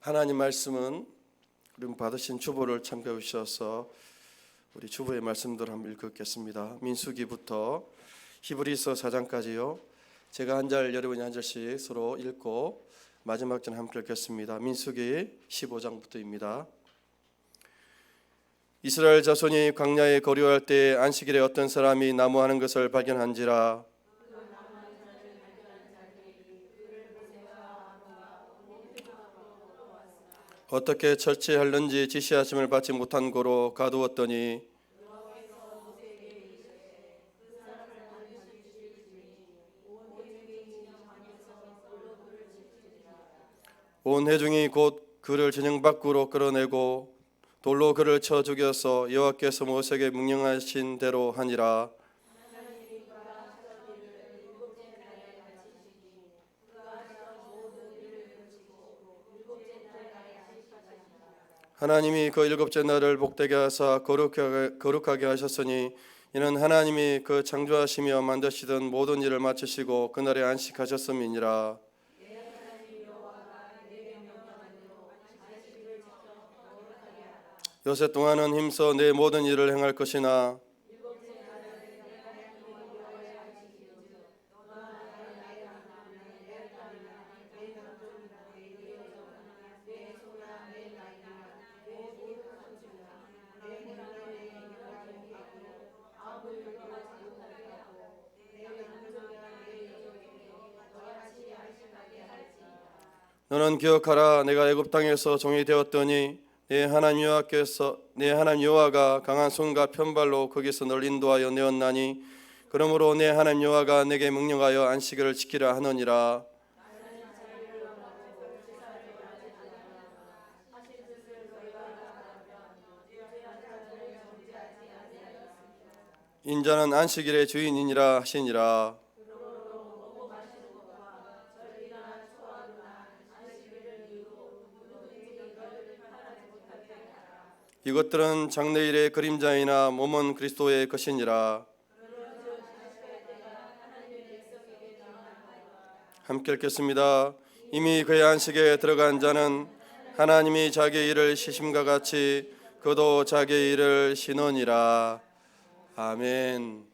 하나님 말씀은 우리 받으신 주보를 참고해 주셔서 우리 주보의 말씀들을 한번 읽겠습니다. 민수기부터 히브리서 4장까지요. 제가 한 절, 여러분이 한 절씩 서로 읽고 마지막 절 함께 읽겠습니다. 민수기 15장부터입니다. 이스라엘 자손이 광야에 거류할 때 안식일에 어떤 사람이 나무하는 것을 발견한지라. 어떻게 처치하는지 지시하심을 받지 못한 고로 가두었더니 온 회중이 곧 그를 전영 밖으로 끌어내고 돌로 그를 쳐 죽여서 여호와께서 모세에게 명령하신 대로 하니라. 하나님이 그 일곱째 날을 복되게 하사 거룩하게 하셨으니 이는 하나님이 그 창조하시며 만드시던 모든 일을 마치시고 그날에 안식하셨음이니라. 요새 동안은 힘써 내 모든 일을 행할 것이나 너는 기억하라. 내가 애굽 땅에서 종이 되었더니 내 하나님 여호와가 강한 손과 편발로 거기서 널 인도하여 내었나니 그러므로 내 하나님 여호와가 내게 명령하여 안식일을 지키라 하느니라. 인자는 안식일의 주인이니라 하시니라. 이것들은 장래일의 그림자이나 몸은 그리스도의 것이니라. 함께 읽겠습니다. 이미 그의 안식에 들어간 자는 하나님이 자기의 일을 쉬심과 같이 그도 자기의 일을 쉬느니라. 아멘.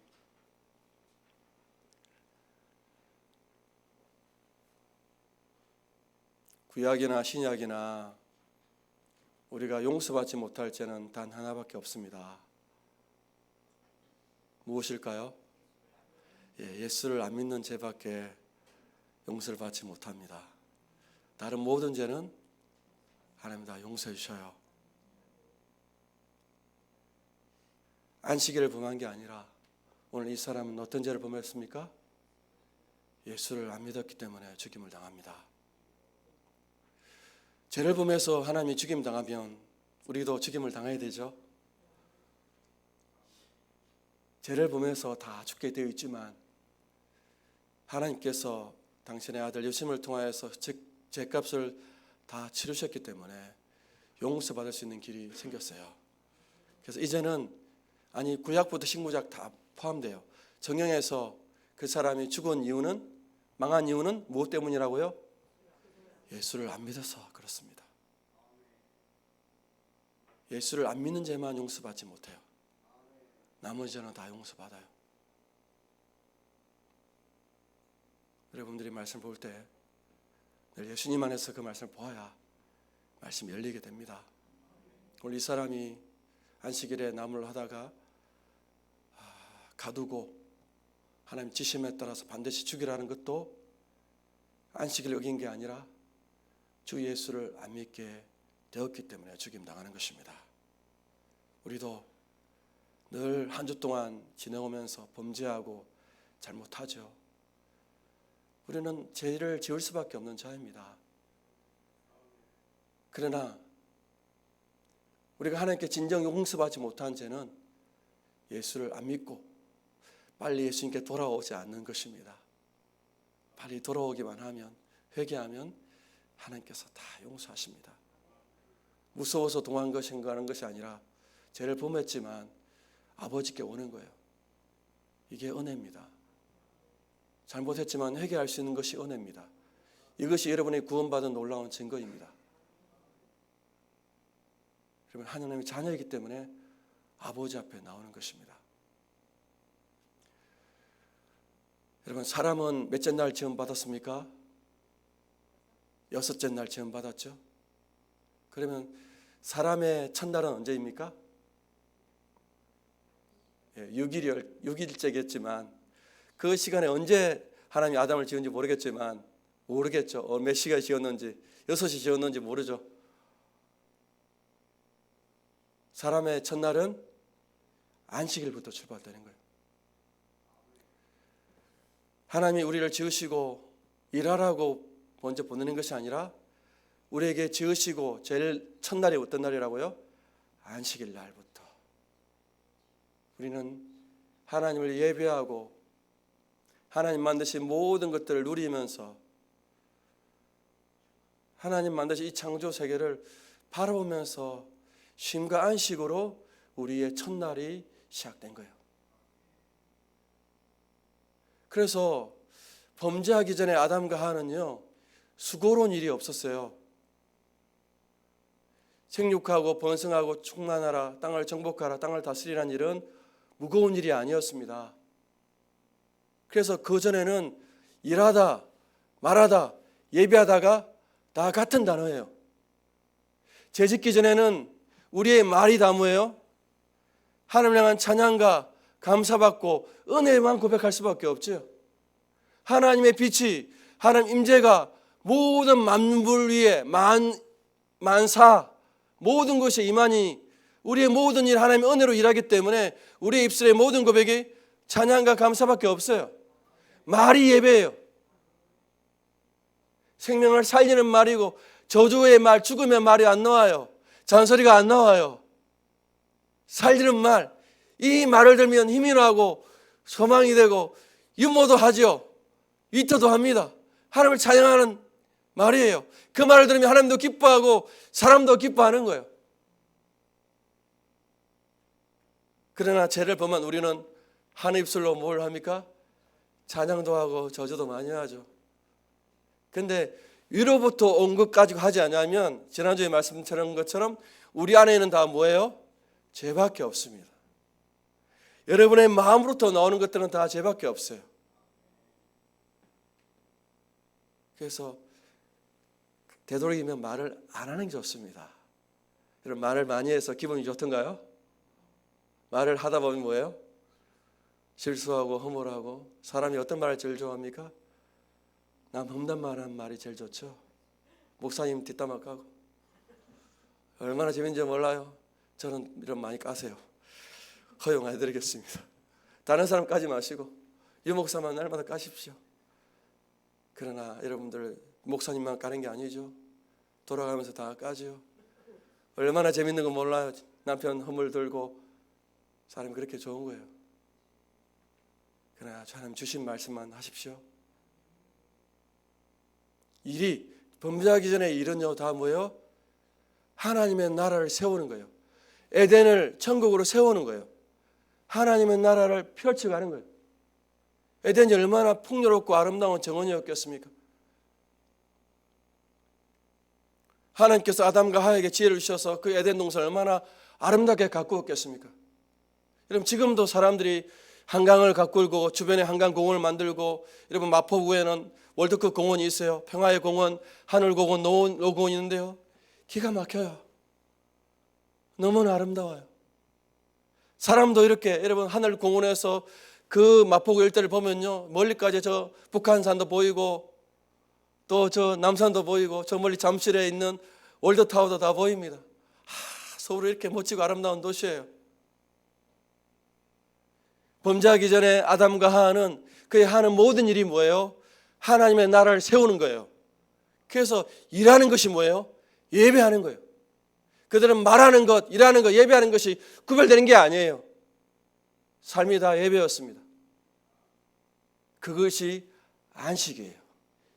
구약이나 신약이나 우리가 용서받지 못할 죄는 단 하나밖에 없습니다. 무엇일까요? 예수를 안 믿는 죄밖에 용서를 받지 못합니다. 다른 모든 죄는 하나님 다 용서해 주셔요. 안식일을 범한 게 아니라 오늘 이 사람은 어떤 죄를 범했습니까? 예수를 안 믿었기 때문에 죽임을 당합니다. 죄를 범해서 하나님이 죽임 당하면 우리도 죽임을 당해야 되죠. 죄를 범해서 다 죽게 되어 있지만 하나님께서 당신의 아들 예수님을 통하여서 죄값을 다 치르셨기 때문에 용서받을 수 있는 길이 생겼어요. 그래서 이제는 구약부터 신구약 다 포함돼요. 정령에서 그 사람이 죽은 이유는, 망한 이유는 무엇 때문이라고요? 예수를 안 믿어서 그렇습니다. 예수를 안 믿는 죄만 용서받지 못해요. 나머지 죄는 다 용서받아요. 여러분들이 말씀 볼 때 늘 예수님 안에서 그 말씀을 보아야 말씀이 열리게 됩니다. 오늘 이 사람이 안식일에 나무를 하다가 가두고 하나님 지심에 따라서 반드시 죽이라는 것도 안식일을 어긴 게 아니라 주 예수를 안 믿게 되었기 때문에 죽임당하는 것입니다. 우리도 늘 한 주 동안 지내오면서 범죄하고 잘못하죠. 우리는 죄를 지을 수밖에 없는 자입니다. 그러나 우리가 하나님께 진정 용서받지 못한 죄는 예수를 안 믿고 빨리 예수님께 돌아오지 않는 것입니다. 빨리 돌아오기만 하면, 회개하면 하나님께서 다 용서하십니다. 무서워서 도망가는 것이 아니라 죄를 범했지만 아버지께 오는 거예요. 이게 은혜입니다. 잘못했지만 회개할 수 있는 것이 은혜입니다. 이것이 여러분이 구원받은 놀라운 증거입니다. 여러분, 하나님의 자녀이기 때문에 아버지 앞에 나오는 것입니다. 여러분, 사람은 몇째 날 지음 받았습니까? 6째 날 지음 받았죠. 그러면 사람의 첫날은 언제입니까? 6일째겠지만 그 시간에 언제 하나님이 아담을 지은지 모르겠죠. 몇 시간에 지었는지, 6시 지었는지 모르죠. 사람의 첫날은 안식일부터 출발되는 거예요. 하나님이 우리를 지으시고 일하라고 먼저 보내는 것이 아니라 우리에게 지으시고 제일 첫날이 어떤 날이라고요? 안식일 날부터 우리는 하나님을 예배하고 하나님 만드신 모든 것들을 누리면서 하나님 만드신 이 창조 세계를 바라보면서 쉼과 안식으로 우리의 첫날이 시작된 거예요. 그래서 범죄하기 전에 아담과 하와는요, 수고로운 일이 없었어요. 생육하고 번성하고 충만하라, 땅을 정복하라, 땅을 다스리라는 일은 무거운 일이 아니었습니다. 그래서 그 전에는 일하다, 말하다, 예배하다가 다 같은 단어예요. 죄짓기 전에는 우리의 말이 다 뭐예요? 하나님을 향한 찬양과 감사받고 은혜만 고백할 수밖에 없죠. 하나님의 빛이, 하나님 임재가 모든 만물 위에 만사 모든 것에 임하니 우리의 모든 일 하나님의 은혜로 일하기 때문에 우리의 입술의 모든 고백이 찬양과 감사밖에 없어요. 말이 예배예요. 생명을 살리는 말이고 저주의 말, 죽음의 말이 안 나와요. 잔소리가 안 나와요. 살리는 말, 이 말을 들으면 힘이 나고 소망이 되고 유모도 하죠. 위터도 합니다. 하나님을 찬양하는 말이에요. 그 말을 들으면 하나님도 기뻐하고 사람도 기뻐하는 거예요. 그러나 죄를 범한 우리는 한 입술로 뭘 합니까? 찬양도 하고 저주도 많이 하죠. 근데 위로부터 온 것 가지고 하지 않으면 지난주에 말씀드린 것처럼 우리 안에는 다 뭐예요? 죄밖에 없습니다. 여러분의 마음으로부터 나오는 것들은 다 죄밖에 없어요. 그래서 되도록이면 말을 안 하는 게 좋습니다. 여러분, 말을 많이 해서 기분이 좋던가요? 말을 하다 보면 뭐예요? 실수하고 허물하고. 사람이 어떤 말을 제일 좋아합니까? 남 험담 말하는 말이 제일 좋죠. 목사님 뒷담화 까고 얼마나 재밌는지 몰라요. 저는 이런 많이 까세요. 허용해드리겠습니다. 다른 사람 까지 마시고 유 목사만 날마다 까십시오. 그러나 여러분들 목사님만 까는 게 아니죠. 돌아가면서 다 까죠. 얼마나 재밌는 거 몰라요. 남편 허물 들고. 사람이 그렇게 좋은 거예요. 그러나 하나님 주신 말씀만 하십시오. 일이 범죄하기 전에 일은요 다 뭐예요? 하나님의 나라를 세우는 거예요. 에덴을 천국으로 세우는 거예요. 하나님의 나라를 펼쳐가는 거예요. 에덴이 얼마나 풍요롭고 아름다운 정원이었겠습니까? 하나님께서 아담과 하와에게 지혜를 주셔서 그 에덴 동산을 얼마나 아름답게 가꾸었겠습니까? 여러분, 지금도 사람들이 한강을 가꾸고 주변에 한강공원을 만들고, 여러분 마포구에는 월드컵 공원이 있어요. 평화의 공원, 하늘공원, 노공원이 있는데요, 기가 막혀요. 너무나 아름다워요. 사람도 이렇게 여러분 하늘공원에서 그 마포구 일대를 보면요, 멀리까지 저 북한산도 보이고 또 저 남산도 보이고 저 멀리 잠실에 있는 월드타워도 다 보입니다. 서울이 이렇게 멋지고 아름다운 도시예요. 범죄하기 전에 아담과 하와는 그의 하는 모든 일이 뭐예요? 하나님의 나라를 세우는 거예요. 그래서 일하는 것이 뭐예요? 예배하는 거예요. 그들은 말하는 것, 일하는 것, 예배하는 것이 구별되는 게 아니에요. 삶이 다 예배였습니다. 그것이 안식이에요.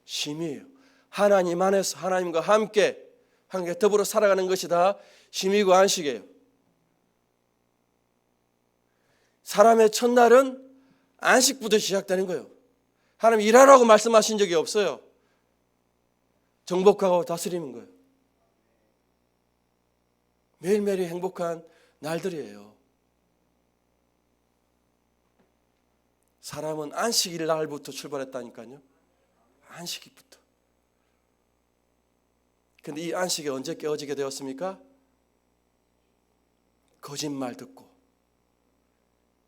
쉼이에요. 하나님 안에서 하나님과 함께 더불어 살아가는 것이 다 쉼이고 안식이에요. 사람의 첫날은 안식부터 시작되는 거예요. 하나님 일하라고 말씀하신 적이 없어요. 정복하고 다스리는 거예요. 매일매일이 행복한 날들이에요. 사람은 안식일 날부터 출발했다니까요. 안식일부터. 근데 이 안식이 언제 깨어지게 되었습니까? 거짓말 듣고.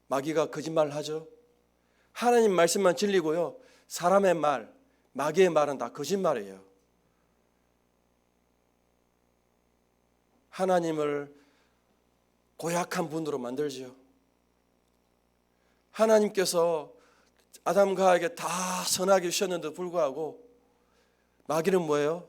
마귀가 거짓말을 하죠. 하나님 말씀만 진리고요. 사람의 말, 마귀의 말은 다 거짓말이에요. 하나님을 고약한 분으로 만들지요. 하나님께서 아담과 하에게 다 선하게 주셨는데도 불구하고 마귀는 뭐예요?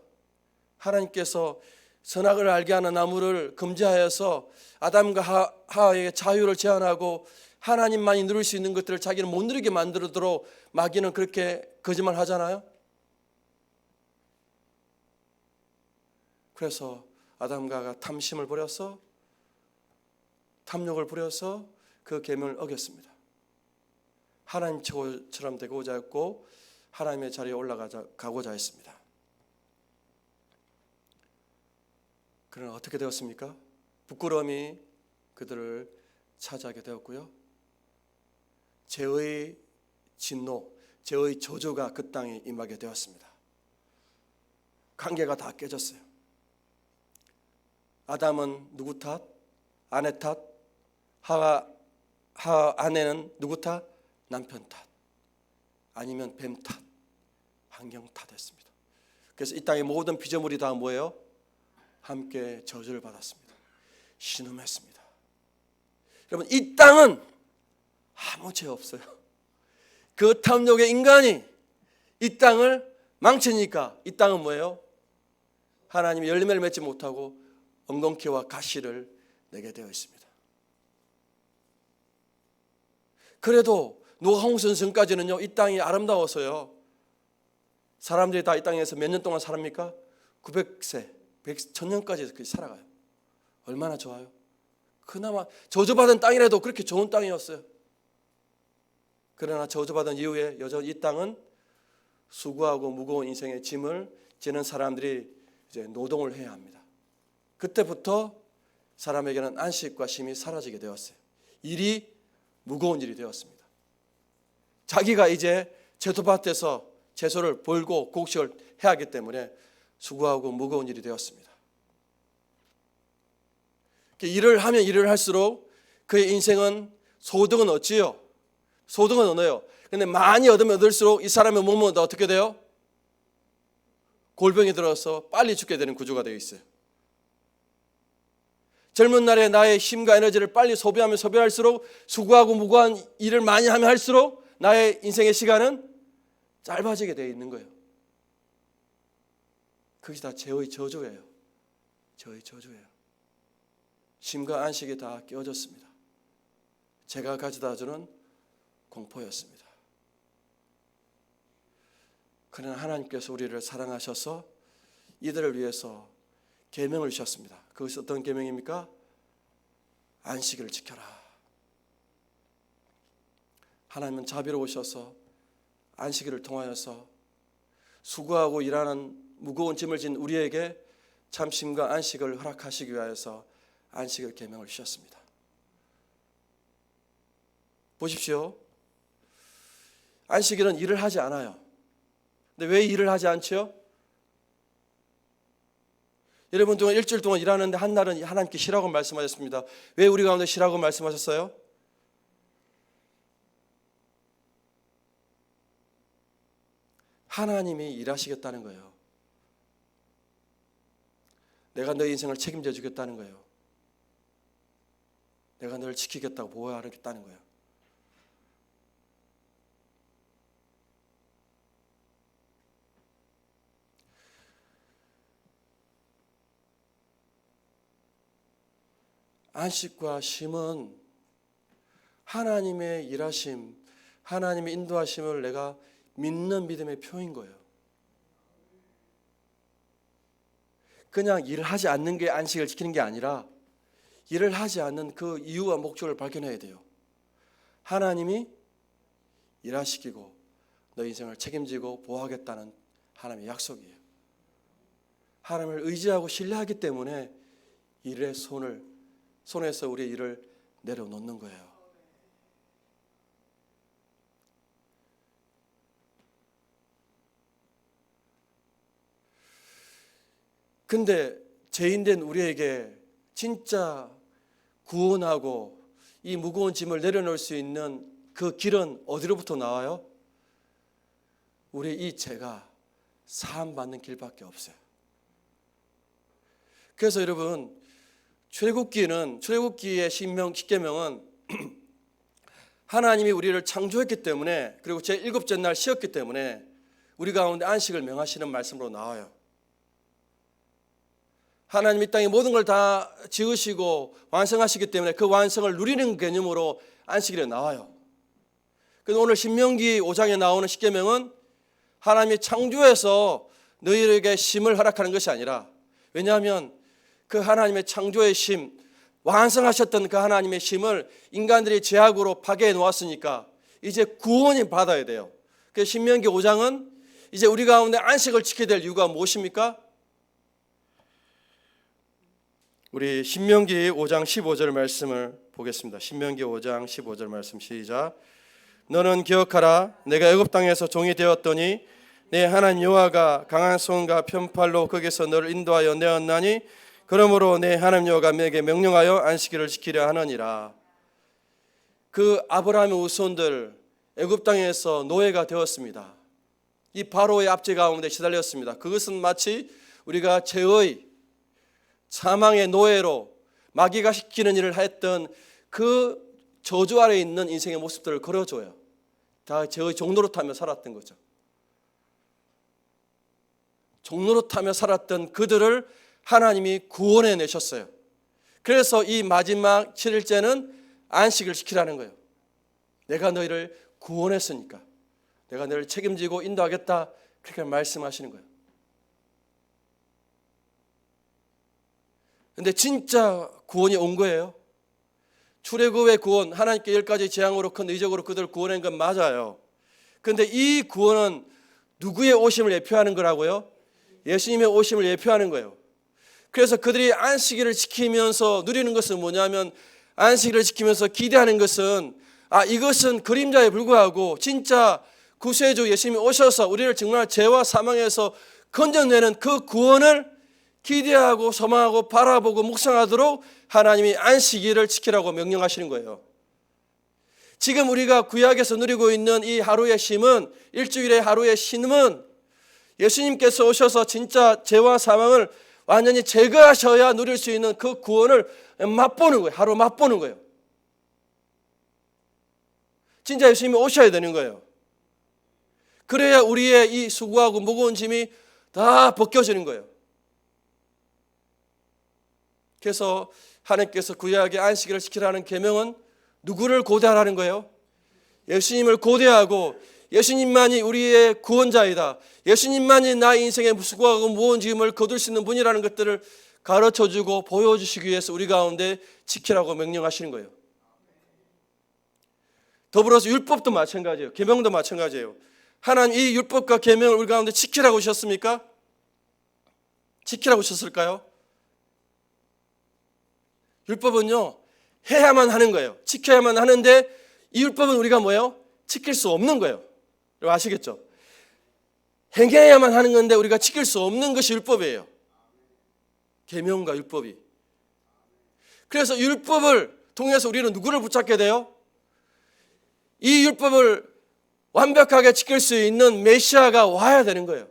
하나님께서 선악을 알게 하는 나무를 금지하여서 아담과 하와에게 자유를 제한하고 하나님만이 누릴 수 있는 것들을 자기는 못 누리게 만들도록 마귀는 그렇게 거짓말 하잖아요. 그래서 아담과 하와가 탐심을 부려서 탐욕을 부려서 그 계명을 어겼습니다. 하나님처럼 되고자 했고 하나님의 자리에 올라가고자 했습니다. 그러나 어떻게 되었습니까? 부끄러움이 그들을 차지하게 되었고요. 죄의 진노, 죄의 저주가 그 땅에 임하게 되었습니다. 관계가 다 깨졌어요. 아담은 누구 탓? 아내 탓. 하와 아내는 누구 탓? 남편 탓. 아니면 뱀 탓, 환경 탓했습니다. 그래서 이 땅의 모든 피조물이 다 뭐예요? 함께 저주를 받았습니다. 신음했습니다. 여러분, 이 땅은 아무 죄 없어요. 그 탐욕의 인간이 이 땅을 망치니까 이 땅은 뭐예요? 하나님이 열매를 맺지 못하고 엉겅퀴와 가시를 내게 되어 있습니다. 그래도 노아홍선 전까지는요, 이 땅이 아름다워서요. 사람들이 다 이 땅에서 몇 년 동안 살합니까? 900세, 1000년까지 살아가요. 얼마나 좋아요. 그나마 저주받은 땅이라도 그렇게 좋은 땅이었어요. 그러나 저주받은 이후에 여전히 이 땅은 수고하고 무거운 인생의 짐을 지는 사람들이 이제 노동을 해야 합니다. 그때부터 사람에게는 안식과 쉼이 사라지게 되었어요. 일이 무거운 일이 되었습니다. 자기가 이제 제도밭에서 채소를 벌고 곡식을 해야 하기 때문에 수고하고 무거운 일이 되었습니다. 일을 하면 일을 할수록 그의 인생은 소득은 얻지요. 소득은 얻어요. 그런데 많이 얻으면 얻을수록 이 사람의 몸은 어떻게 돼요? 골병이 들어서 빨리 죽게 되는 구조가 되어 있어요. 젊은 날에 나의 힘과 에너지를 빨리 소비하면 소비할수록 수고하고 무고한 일을 많이 하면 할수록 나의 인생의 시간은 짧아지게 되어 있는 거예요. 그것이 다 죄의 저주예요. 죄의 저주예요. 쉼과 안식이 다 깨어졌습니다. 제가 가져다 주는 공포였습니다. 그러나 하나님께서 우리를 사랑하셔서 이들을 위해서 계명을 주셨습니다. 그것이 어떤 계명입니까? 안식일을 지켜라. 하나님은 자비로우셔서 안식일을 통하여서 수고하고 일하는 무거운 짐을 진 우리에게 참 쉼과 안식을 허락하시기 위하여서 안식일 계명을 주셨습니다. 보십시오. 안식일은 일을 하지 않아요. 근데 왜 일을 하지 않죠? 여러분 동안 일주일 동안 일하는데 한 날은 하나님께 쉬라고 말씀하셨습니다. 왜 우리 가운데 쉬라고 말씀하셨어요? 하나님이 일하시겠다는 거예요. 내가 너의 인생을 책임져 주겠다는 거예요. 내가 너를 지키겠다고 보호하겠다는 거예요. 안식과 쉼은 하나님의 일하심, 하나님의 인도하심을 내가 믿는 믿음의 표인 거예요. 그냥 일을 하지 않는 게 안식을 지키는 게 아니라 일을 하지 않는 그 이유와 목적을 발견해야 돼요. 하나님이 일하시키고 너 인생을 책임지고 보호하겠다는 하나님의 약속이에요. 하나님을 의지하고 신뢰하기 때문에 일의 손에서 우리의 일을 내려놓는 거예요. 근데 죄인된 우리에게 진짜 구원하고 이 무거운 짐을 내려놓을 수 있는 그 길은 어디로부터 나와요? 우리 이 죄가 사함받는 길밖에 없어요. 그래서 여러분, 출애굽기의 십계명은 하나님이 우리를 창조했기 때문에, 그리고 제7째 날 쉬었기 때문에 우리 가운데 안식을 명하시는 말씀으로 나와요. 하나님이 땅에 모든 걸 다 지으시고 완성하시기 때문에 그 완성을 누리는 개념으로 안식일에 나와요. 그래서 오늘 신명기 5장에 나오는 십계명은 하나님이 창조해서 너희에게 쉼을 허락하는 것이 아니라, 왜냐하면 그 하나님의 창조의 쉼, 완성하셨던 그 하나님의 쉼을 인간들이 죄악으로 파괴해 놓았으니까 이제 구원이 받아야 돼요. 그래서 신명기 5장은 이제 우리 가운데 안식을 지켜야 될 이유가 무엇입니까? 우리 신명기 5장 15절 말씀을 보겠습니다. 신명기 5장 15절 말씀 시작. 너는 기억하라. 내가 애굽 땅에서 종이 되었더니 내 하나님 여호와가 강한 손과 편팔로 거기서 너를 인도하여 내었나니 그러므로 내 하나님 여호와가 내게 명령하여 안식일을 지키려 하느니라. 그 아브라함의 후손들 애굽 땅에서 노예가 되었습니다. 이 바로의 압제 가운데 시달렸습니다. 그것은 마치 우리가 죄의 사망의 노예로 마귀가 시키는 일을 했던 그 저주 아래에 있는 인생의 모습들을 걸어줘요. 다 죄의 종노릇하며 살았던 거죠. 종노릇하며 살았던 그들을 하나님이 구원해 내셨어요. 그래서 이 마지막 7일째는 안식을 지키라는 거예요. 내가 너희를 구원했으니까 내가 너희를 책임지고 인도하겠다, 그렇게 말씀하시는 거예요. 근데 진짜 구원이 온 거예요. 출애굽의 구원, 하나님께 10가지 재앙으로 큰 의적으로 그들을 구원한 건 맞아요. 그런데 이 구원은 누구의 오심을 예표하는 거라고요? 예수님의 오심을 예표하는 거예요. 그래서 그들이 안식일을 지키면서 누리는 것은 뭐냐면, 안식일을 지키면서 기대하는 것은 이것은 그림자에 불과하고 진짜 구세주 예수님이 오셔서 우리를 정말 죄와 사망에서 건져내는 그 구원을 기대하고 소망하고 바라보고 묵상하도록 하나님이 안식일을 지키라고 명령하시는 거예요. 지금 우리가 구약에서 누리고 있는 이 하루의 쉼은, 일주일의 하루의 쉼은 예수님께서 오셔서 진짜 죄와 사망을 완전히 제거하셔야 누릴 수 있는 그 구원을 맛보는 거예요. 하루 맛보는 거예요. 진짜 예수님이 오셔야 되는 거예요. 그래야 우리의 이 수고하고 무거운 짐이 다 벗겨지는 거예요. 그래서 하나님께서 구약의 안식일을 지키라는 계명은 누구를 고대하라는 거예요? 예수님을 고대하고 예수님만이 우리의 구원자이다, 예수님만이 나의 인생의 수고하고 무거운 짐을 거둘 수 있는 분이라는 것들을 가르쳐주고 보여주시기 위해서 우리 가운데 지키라고 명령하시는 거예요. 더불어서 율법도 마찬가지예요. 계명도 마찬가지예요. 하나님 이 율법과 계명을 우리 가운데 지키라고 하셨습니까? 지키라고 하셨을까요? 율법은요, 해야만 하는 거예요. 지켜야만 하는데 이 율법은 우리가 뭐예요? 지킬 수 없는 거예요. 여러분 아시겠죠? 행해야만 하는 건데 우리가 지킬 수 없는 것이 율법이에요. 계명과 율법이. 그래서 율법을 통해서 우리는 누구를 붙잡게 돼요? 이 율법을 완벽하게 지킬 수 있는 메시아가 와야 되는 거예요.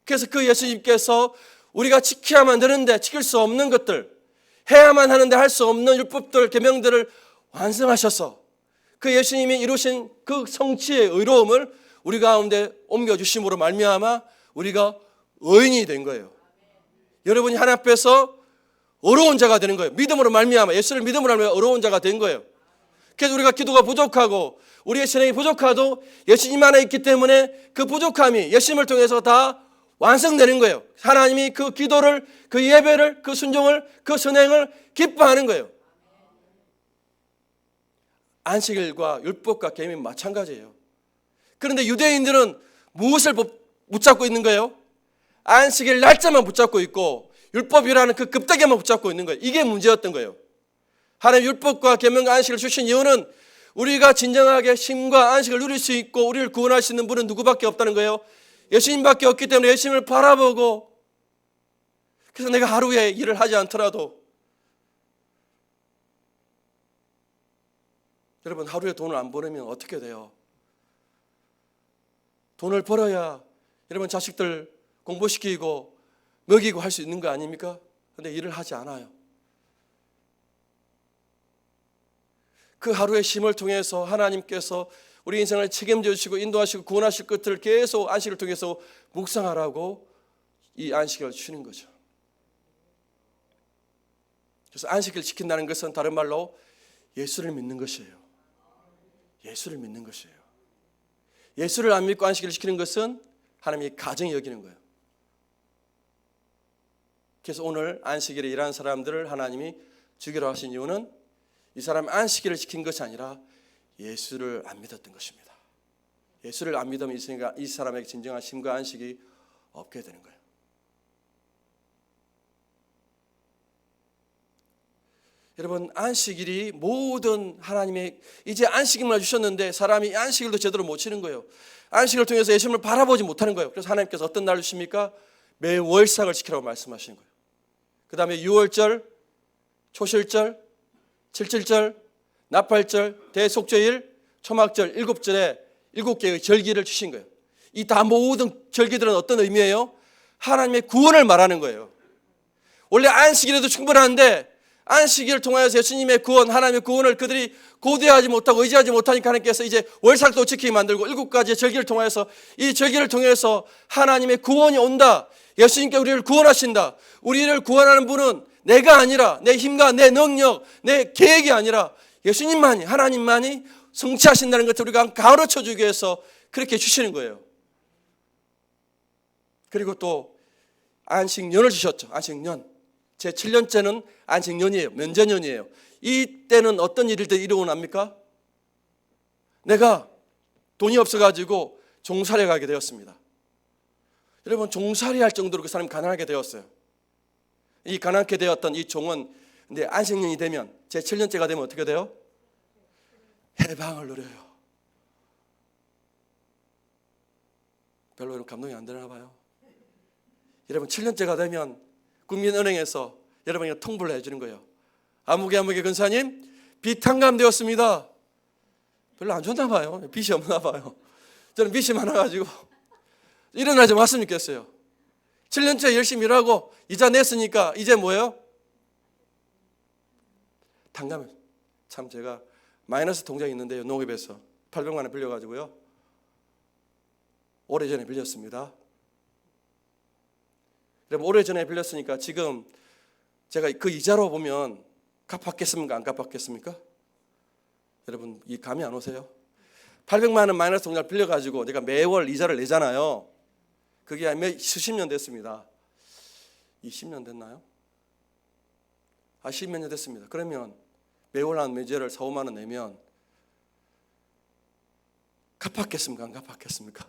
그래서 그 예수님께서 우리가 지켜야만 되는데 지킬 수 없는 것들, 해야만 하는데 할 수 없는 율법들, 계명들을 완성하셔서 그 예수님이 이루신 그 성취의 의로움을 우리 가운데 옮겨주심으로 말미암아 우리가 의인이 된 거예요. 여러분이 하나님 앞에서 어려운 자가 되는 거예요. 믿음으로 말미암아, 예수를 믿음으로 말미암아 어려운 자가 된 거예요. 그래서 우리가 기도가 부족하고 우리의 신앙이 부족하도 예수님 안에 있기 때문에 그 부족함이 예수님을 통해서 다 완성되는 거예요. 하나님이 그 기도를, 그 예배를, 그 순종을, 그 선행을 기뻐하는 거예요. 안식일과 율법과 계명이 마찬가지예요. 그런데 유대인들은 무엇을 붙잡고 있는 거예요? 안식일 날짜만 붙잡고 있고 율법이라는 그 껍데기만 붙잡고 있는 거예요. 이게 문제였던 거예요. 하나님 율법과 계명과 안식을 주신 이유는 우리가 진정하게 쉼과 안식을 누릴 수 있고 우리를 구원할 수 있는 분은 누구밖에 없다는 거예요. 예수님밖에 없기 때문에 예수님을 바라보고, 그래서 내가 하루에 일을 하지 않더라도, 여러분 하루에 돈을 안 벌으면 어떻게 돼요? 돈을 벌어야 여러분 자식들 공부시키고 먹이고 할 수 있는 거 아닙니까? 그런데 일을 하지 않아요. 그 하루의 쉼을 통해서 하나님께서 우리 인생을 책임져 주시고 인도하시고 구원하실 것들을 계속 안식을 통해서 묵상하라고 이 안식을 주시는 거죠. 그래서 안식을 지킨다는 것은 다른 말로 예수를 믿는 것이에요. 예수를 믿는 것이에요. 예수를 안 믿고 안식을 지키는 것은 하나님이 가정이 여기는 거예요. 그래서 오늘 안식일에 일하는 사람들을 하나님이 죽이러 하신 이유는 이 사람 안식일을 지킨 것이 아니라 예수를 안 믿었던 것입니다. 예수를 안 믿으면 이 사람에게 진정한 쉼과 안식이 없게 되는 거예요. 여러분 안식일이 모든 하나님의 이제 안식일만 주셨는데 사람이 안식일도 제대로 못 치는 거예요. 안식을 통해서 예수님을 바라보지 못하는 거예요. 그래서 하나님께서 어떤 날을 주십니까? 매월삭을 지키라고 말씀하시는 거예요. 그 다음에 유월절, 초실절, 칠칠절, 나팔절, 대속죄일, 초막절, 일곱절에 7개의 절기를 주신 거예요. 이 다 모든 절기들은 어떤 의미예요? 하나님의 구원을 말하는 거예요. 원래 안식일에도 충분한데 안식일을 통하여서 예수님의 구원, 하나님의 구원을 그들이 고대하지 못하고 의지하지 못하니까 하나님께서 이제 월삭도 지키게 만들고 7가지의 절기를 통하여서 이 절기를 통해서 하나님의 구원이 온다. 예수님께 우리를 구원하신다. 우리를 구원하는 분은 내가 아니라 내 힘과 내 능력, 내 계획이 아니라 예수님만이, 하나님만이 성취하신다는 것을 우리가 가르쳐주기 위해서 그렇게 주시는 거예요. 그리고 또 안식년을 주셨죠. 안식년. 제 7년째는 안식년이에요. 면제년이에요. 이때는 어떤 일들이 일어납니까? 내가 돈이 없어가지고 종살이 가게 되었습니다. 여러분 종살이 할 정도로 그 사람이 가난하게 되었어요. 이 가난하게 되었던 이 종은 근데 안식년이 되면 제 7년째가 되면 어떻게 돼요? 해방을 누려요. 별로 여러분 감동이 안 되나 봐요. 여러분 7년째가 되면 국민은행에서 여러분에게 통보를 해주는 거예요. 아무개 근사님 빚 탕감되었습니다. 별로 안 좋나 봐요. 빚이 없나 봐요. 저는 빚이 많아가지고 일어나지 않았으면 좋겠어요. 7년째 열심히 일하고 이자 냈으니까 이제 뭐예요? 탕감. 참 제가 마이너스 통장이 있는데요. 농협에서 800만 원 빌려가지고요. 오래전에 빌렸습니다. 여러분 오래전에 빌렸으니까 지금 제가 그 이자로 보면 갚았겠습니까? 안 갚았겠습니까? 여러분 이 감이 안 오세요? 800만 원 마이너스 통장을 빌려가지고 내가 매월 이자를 내잖아요. 그게 수십 년 됐습니다. 20년 됐나요? 10몇 년 됐습니다. 그러면 매월 한 매제를 4, 5만 원 내면 갚았겠습니까? 안 갚았겠습니까?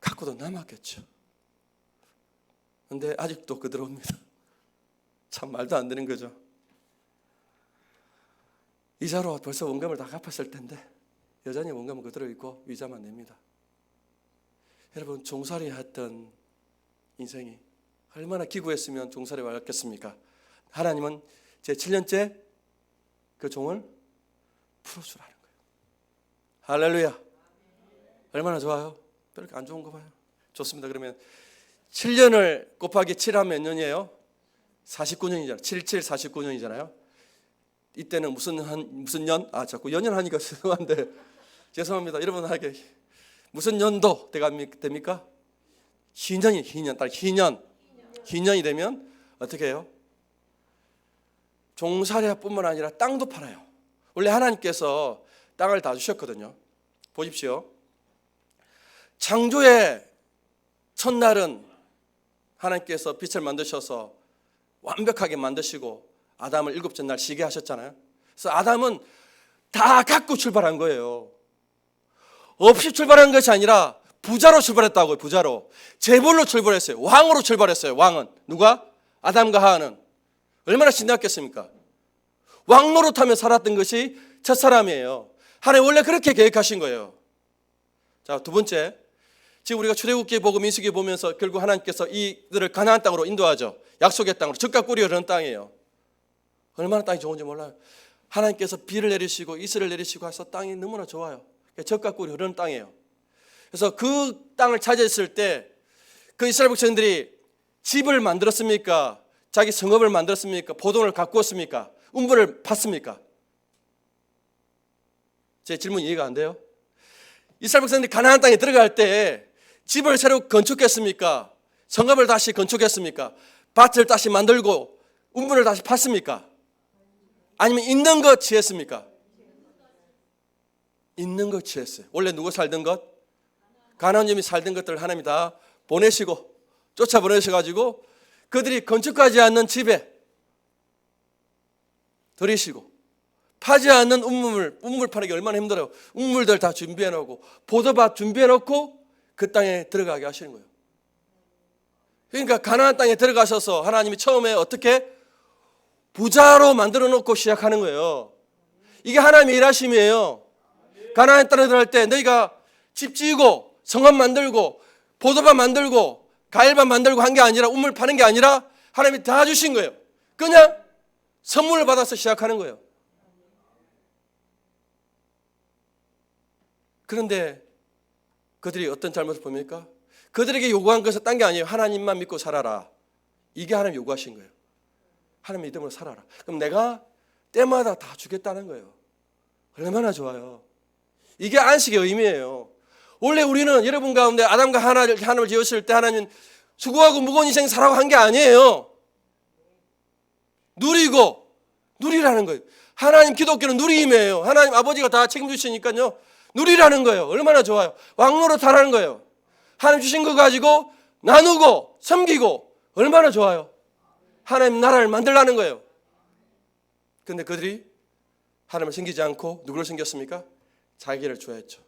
갖고도 남았겠죠. 근데 아직도 그대로 옵니다. 참 말도 안 되는 거죠. 이자로 벌써 원금을 다 갚았을 텐데 여전히 원금은 그대로 있고 이자만 냅니다. 여러분 종살이 했던 인생이 얼마나 기구했으면 종살이 왔겠습니까? 하나님은 제 7년째 그 종을 풀어주라는 거예요. 할렐루야. 얼마나 좋아요? 별로 안 좋은 거 봐요. 좋습니다. 그러면 7년을 곱하기 7하면 몇 년이에요? 49년이잖아요. 77, 49년이잖아요. 이때는 무슨 년? 자꾸 연년 하니까 죄송한데 죄송합니다. 여러분에게 무슨 년도 됩니까? 희년이 되면 어떻게 해요? 종살이뿐만 아니라 땅도 팔아요. 원래 하나님께서 땅을 다 주셨거든요. 보십시오. 창조의 첫날은 하나님께서 빛을 만드셔서 완벽하게 만드시고 아담을 7째 날 쉬게 하셨잖아요. 그래서 아담은 다 갖고 출발한 거예요. 없이 출발한 것이 아니라 부자로 출발했다고요. 부자로. 재벌로 출발했어요. 왕으로 출발했어요. 왕은 누가? 아담과 하와는 얼마나 신났겠습니까? 왕 노릇하며 살았던 것이 첫사람이에요. 하나님 원래 그렇게 계획하신 거예요. 자, 두 번째, 지금 우리가 출애굽기 보고 민수기 보면서 결국 하나님께서 이들을 가나안 땅으로 인도하죠. 약속의 땅으로. 젖과 꿀이 흐르는 땅이에요. 얼마나 땅이 좋은지 몰라요. 하나님께서 비를 내리시고 이슬을 내리시고 해서 땅이 너무나 좋아요. 젖과 꿀이 흐르는 땅이에요. 그래서 그 땅을 차지했을 때 그 이스라엘 백성들이 집을 만들었습니까? 자기 성읍을 만들었습니까? 포도원을 가꾸었습니까? 운부를 팠습니까? 제 질문 이해가 안 돼요? 이스라엘 백성들이 가나안 땅에 들어갈 때 집을 새로 건축했습니까? 성읍을 다시 건축했습니까? 밭을 다시 만들고 운부를 다시 팠습니까? 아니면 있는 것 취했습니까? 있는 것 취했어요. 원래 누구 살던 것? 가나안인이 살던 것들을 하나님이 다 보내시고 쫓아보내셔가지고 그들이 건축하지 않는 집에 들이시고 파지 않는 운물 파는 게 얼마나 힘들어요. 운물들 다 준비해놓고 포도밭 준비해놓고 그 땅에 들어가게 하시는 거예요. 그러니까 가나안 땅에 들어가셔서 하나님이 처음에 어떻게 부자로 만들어 놓고 시작하는 거예요. 이게 하나님의 일하심이에요. 가나안 땅에 들어갈 때 너희가 집 지으고 성읍 만들고 포도밭 만들고 과일밭 만들고 한 게 아니라 운물 파는 게 아니라 하나님이 다 주신 거예요. 그냥 선물을 받아서 시작하는 거예요. 그런데 그들이 어떤 잘못을 봅니까? 그들에게 요구한 것은 딴 게 아니에요. 하나님만 믿고 살아라. 이게 하나님 요구하신 거예요. 하나님 믿음으로 살아라. 그럼 내가 때마다 다 주겠다는 거예요. 얼마나 좋아요. 이게 안식의 의미예요. 원래 우리는 여러분 가운데 아담과 하나님을 지었을 때 하나님 수고하고 무거운 인생 살라고 한 게 아니에요. 누리라는 거예요. 하나님 기독교는 누림이에요. 하나님 아버지가 다 책임지시니까요. 누리라는 거예요. 얼마나 좋아요. 왕노릇 하라는 거예요. 하나님 주신 거 가지고 나누고 섬기고 얼마나 좋아요. 하나님 나라를 만들라는 거예요. 그런데 그들이 하나님을 섬기지 않고 누구를 섬겼습니까? 자기를 좋아했죠.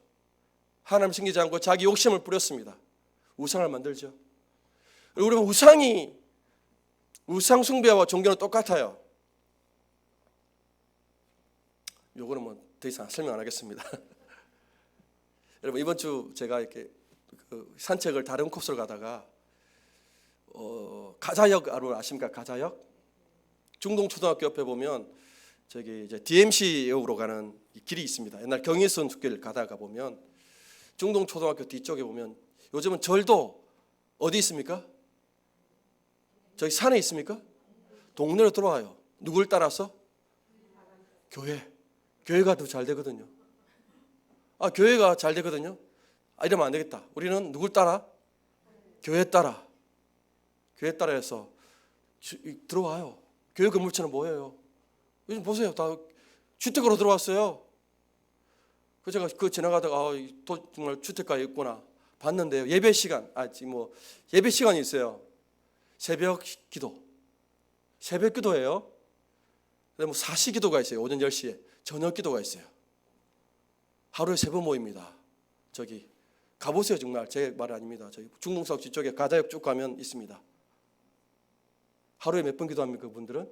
하나님을 섬기지 않고 자기 욕심을 부렸습니다. 우상을 만들죠. 우리 우상 숭배와 종교는 똑같아요. 요거는 뭐 더 이상 설명 안 하겠습니다. 여러분 이번 주 제가 이렇게 산책을 다른 코스로 가다가 가자역 아십니까? 가자역? 중동초등학교 옆에 보면 저기 이제 DMC역으로 가는 길이 있습니다. 옛날 경의선 길 가다가 보면 중동초등학교 뒤쪽에 보면 요즘은 절도 어디 있습니까? 저기 산에 있습니까? 동네로 들어와요. 누굴 따라서? 교회가 더 잘 되거든요. 교회가 잘 되거든요. 이러면 안 되겠다. 우리는 누굴 따라? 교회 따라. 교회 따라 해서 들어와요. 교회 건물처럼 모여요. 요즘 보세요. 다 주택으로 들어왔어요. 제가 지나가다가 정말 주택가에 있구나 봤는데요. 예배 시간이 있어요. 새벽 기도예요. 그다음에 사시 기도가 있어요. 오전 10시에 저녁 기도가 있어요. 하루에 3번 모입니다. 저기 가보세요. 정말 제 말 아닙니다. 저기 중동사옥 뒤쪽에 가자역 쭉 가면 있습니다. 하루에 몇 번 기도합니까? 그분들은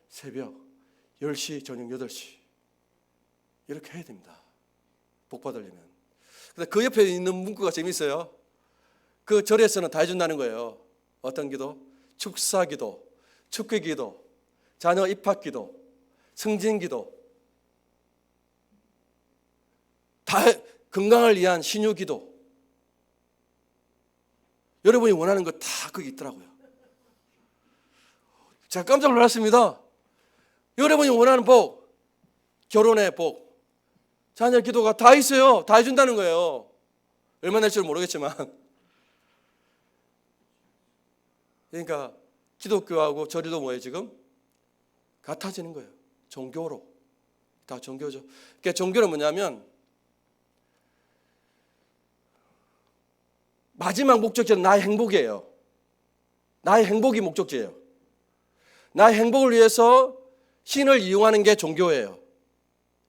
새벽 10시 저녁 8시 이렇게 해야 됩니다. 복 받으려면. 근데 그 옆에 있는 문구가 재밌어요. 그 절에서는 다 해준다는 거예요. 어떤 기도? 축사 기도, 축계 기도, 자녀 입학 기도, 승진 기도, 다 건강을 위한 신유 기도. 여러분이 원하는 거 다 거기 있더라고요. 제가 깜짝 놀랐습니다. 여러분이 원하는 복, 결혼의 복, 자녀 기도가 다 있어요. 다 해준다는 거예요. 얼마나 될지 모르겠지만. 그러니까 기독교하고 절도 뭐예요 지금? 같아지는 거예요. 종교로. 다 종교죠. 그러니까 종교는 뭐냐면 마지막 목적지는 나의 행복이에요. 나의 행복이 목적지예요. 나의 행복을 위해서 신을 이용하는 게 종교예요.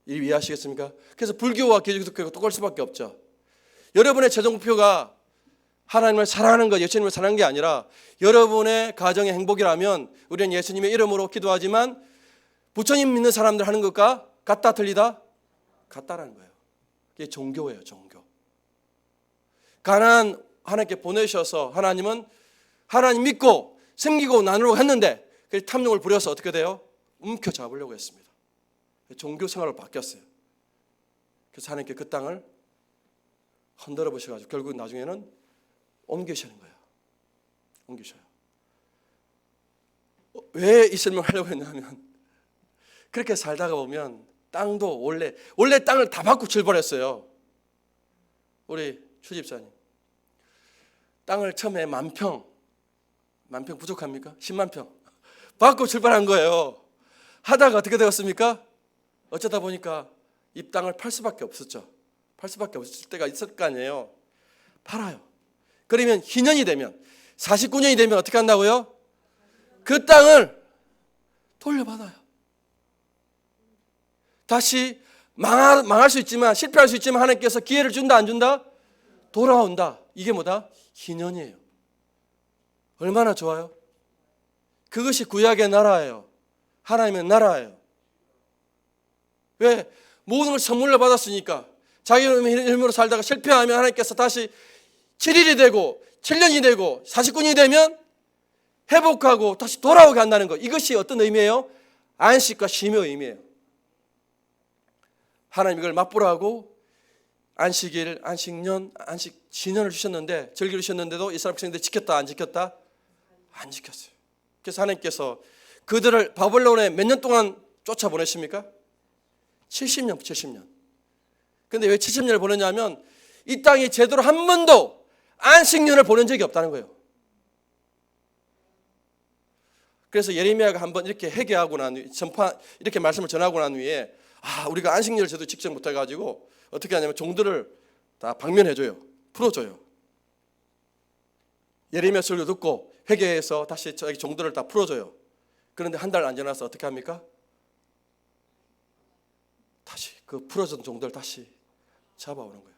이해하시겠습니까? 그래서 불교와 기독교가 똑같을 수밖에 없죠. 여러분의 최종 목표가 하나님을 사랑하는 것, 예수님을 사랑하는 게 아니라 여러분의 가정의 행복이라면 우리는 예수님의 이름으로 기도하지만 부처님 믿는 사람들 하는 것과 같다 틀리다? 같다라는 거예요. 이게 종교예요, 종교. 가나안 하나님께 보내셔서 하나님은 하나님 믿고 섬기고 나누려고 했는데 그 탐욕을 부려서 어떻게 돼요? 움켜잡으려고 했습니다. 종교 생활로 바뀌었어요. 그래서 하나님께 그 땅을 흔들어 보셔가지고 결국 나중에는 옮기시는 거예요. 옮기셔요. 왜 이 설명을 하려고 했냐면 그렇게 살다가 보면 땅도 원래 땅을 다 받고 출발했어요. 우리 추 집사님 땅을 처음에 10,000평 부족합니까? 10만 평 받고 출발한 거예요. 하다가 어떻게 되었습니까? 어쩌다 보니까 이 땅을 팔 수밖에 없었죠. 팔 수밖에 없을 때가 있을 거 아니에요. 팔아요. 그러면 희년이 되면 49년이 되면 어떻게 한다고요? 그 땅을 돌려받아요. 다시 망할 수 있지만 실패할 수 있지만 하나님께서 기회를 준다 안 준다? 돌아온다. 이게 뭐다? 희년이에요. 얼마나 좋아요? 그것이 구약의 나라예요. 하나님의 나라예요. 왜? 모든 걸 선물로 받았으니까 자기 힘으로 살다가 실패하면 하나님께서 다시 7일이 되고 7년이 되고 49년이 되면 회복하고 다시 돌아오게 한다는 것. 이것이 어떤 의미예요? 안식과 쉼의 의미예요. 하나님 이걸 맛보라 하고 안식일, 안식년, 안식 진년을 주셨는데 절기를 주셨는데도 이스라엘 백성들이 지켰다 안 지켰다? 안 지켰어요. 그래서 하나님께서 그들을 바벨론에 몇 년 동안 쫓아보내십니까? 70년. 근데 왜 70년을 보냈냐면 이 땅이 제대로 한 번도 안식년을 보낸 적이 없다는 거예요. 그래서 예레미야가 한번 이렇게 회개하고 난 후에 이렇게 말씀을 전하고 난 후에 우리가 안식년을 제대로 직접 못 해가지고 어떻게 하냐면 종들을 다 방면해줘요. 풀어줘요. 예레미야 설교 듣고 회개해서 다시 자기 종들을 다 풀어줘요. 그런데 한 달 안 지나서 어떻게 합니까? 다시 그 풀어준 종들 다시 잡아오는 거예요.